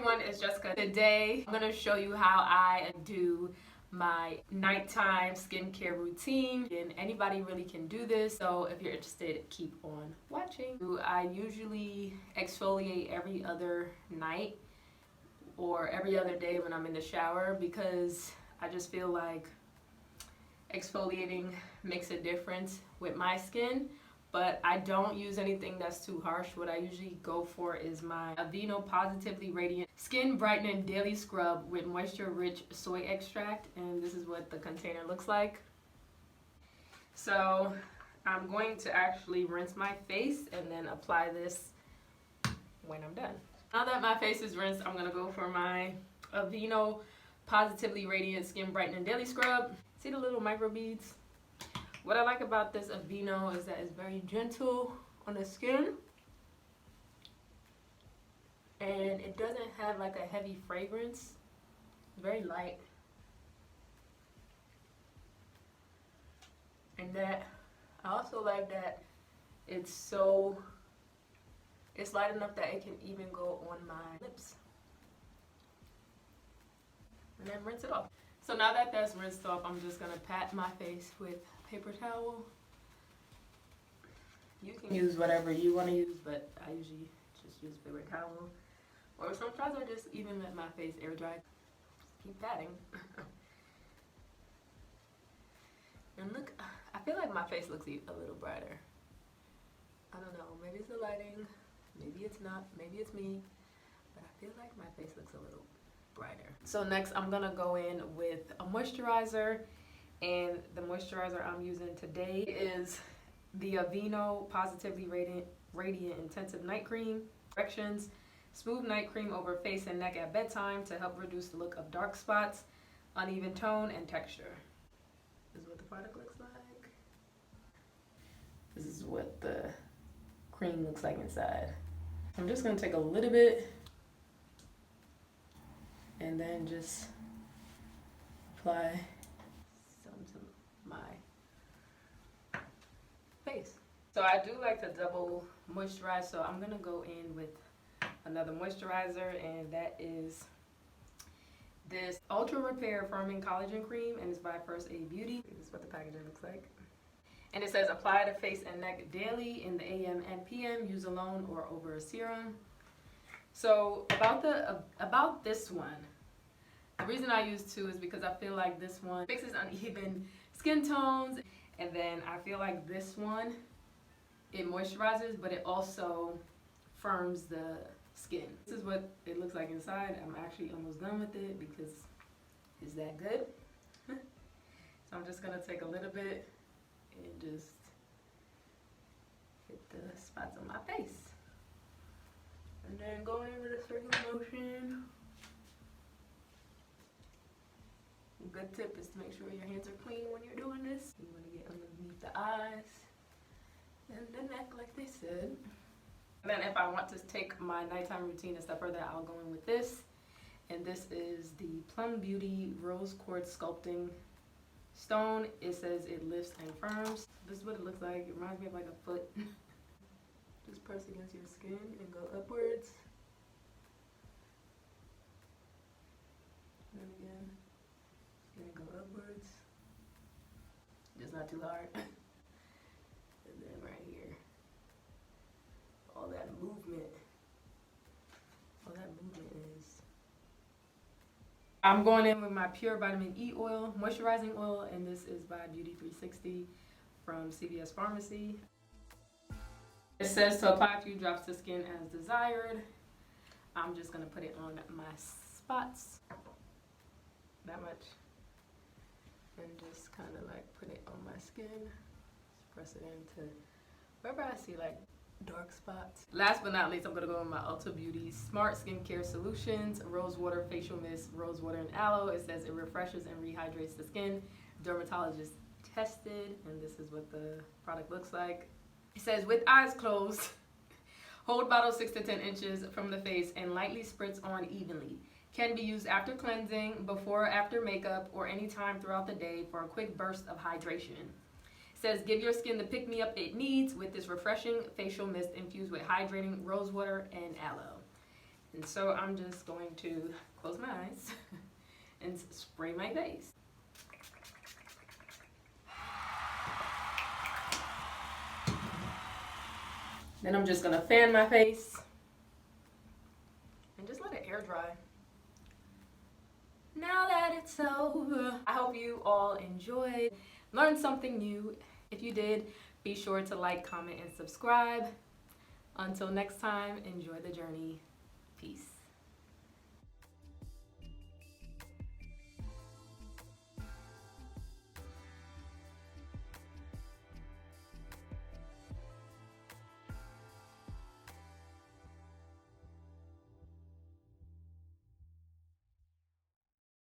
everyone, it's Jessica. Today I'm going to show you how I do my nighttime skincare routine, and anybody really can do this, so if you're interested, keep on watching. I usually exfoliate every other night or every other day when I'm in the shower, because I just feel like exfoliating makes a difference with my skin. But I don't use anything that's too harsh. What I usually go for is my Aveeno Positively Radiant Skin Brightening Daily Scrub with moisture-rich soy extract. And this is what the container looks like. So I'm going to actually rinse my face and then apply this when I'm done. Now that my face is rinsed, I'm going to go for my Aveeno Positively Radiant Skin Brightening Daily Scrub. See the little micro beads? What I like about this Aveeno is that it's very gentle on the skin, and it doesn't have like a heavy fragrance. It's very light, and that I also like that it's light enough that it can even go on my lips, and then rinse it off. So now that that's rinsed off, I'm just gonna pat my face with paper towel. You can use whatever you want to use, but I usually just use paper towel. Or sometimes I just even let my face air dry. Just keep patting. And look, I feel like my face looks a little brighter. I don't know, maybe it's the lighting, maybe it's not, maybe it's me, but I feel like my face looks a little brighter. So next I'm gonna go in with a moisturizer, and the moisturizer I'm using today is the Aveeno Positively Radiant Intensive Night Cream. Directions: smooth night cream over face and neck at bedtime to help reduce the look of dark spots, uneven tone, and texture. This is what the product looks like. This is what the cream looks like inside. I'm just gonna take a little bit and then just apply some to my face. So I do like to double moisturize, so I'm gonna go in with another moisturizer, and that is this Ultra Repair Firming Collagen Cream, and it's by First Aid Beauty. This is what the packaging looks like. And it says apply to face and neck daily in the AM and PM, use alone or over a serum. So about this one, the reason I use two is because I feel like this one fixes uneven skin tones, and then I feel like this one, it moisturizes, but it also firms the skin. This is what it looks like inside. I'm actually almost done with it because it's that good. So I'm just gonna take a little bit and just hit the spots on my face, and then go in with a circular motion. A good tip is to make sure your hands are clean when you're doing this. You want to get underneath the eyes and the neck like they said. And then if I want to take my nighttime routine a step further, I'll go in with this. And this is the Plum Beauty Rose Quartz Sculpting Stone. It says it lifts and firms. This is what it looks like. It reminds me of like a foot. Just press against your skin and go upwards. And then again, it's gonna go upwards. Just not too hard. And then right here, all that movement is. I'm going in with my Pure Vitamin E oil, moisturizing oil, and this is by Beauty 360 from CVS Pharmacy. It says to apply a few drops to skin as desired. I'm just gonna put it on my spots, that much, and just kind of like put it on my skin. Just press it into wherever I see like dark spots. Last but not least, I'm gonna go with my Ulta Beauty Smart Skincare Solutions Rose Water Facial Mist, Rose Water and Aloe. It says it refreshes and rehydrates the skin. Dermatologist tested, and this is what the product looks like. It says with eyes closed, hold bottle 6 to 10 inches from the face and lightly spritz on evenly. Can be used after cleansing, before or after makeup, or any time throughout the day for a quick burst of hydration. It says give your skin the pick-me-up it needs with this refreshing facial mist infused with hydrating rose water and aloe. And so I'm just going to close my eyes and spray my face. Then I'm just gonna fan my face and just let it air dry. Now that it's over, I hope you all enjoyed, learned something new. If you did, be sure to like, comment, and subscribe. Until next time, enjoy the journey. Peace.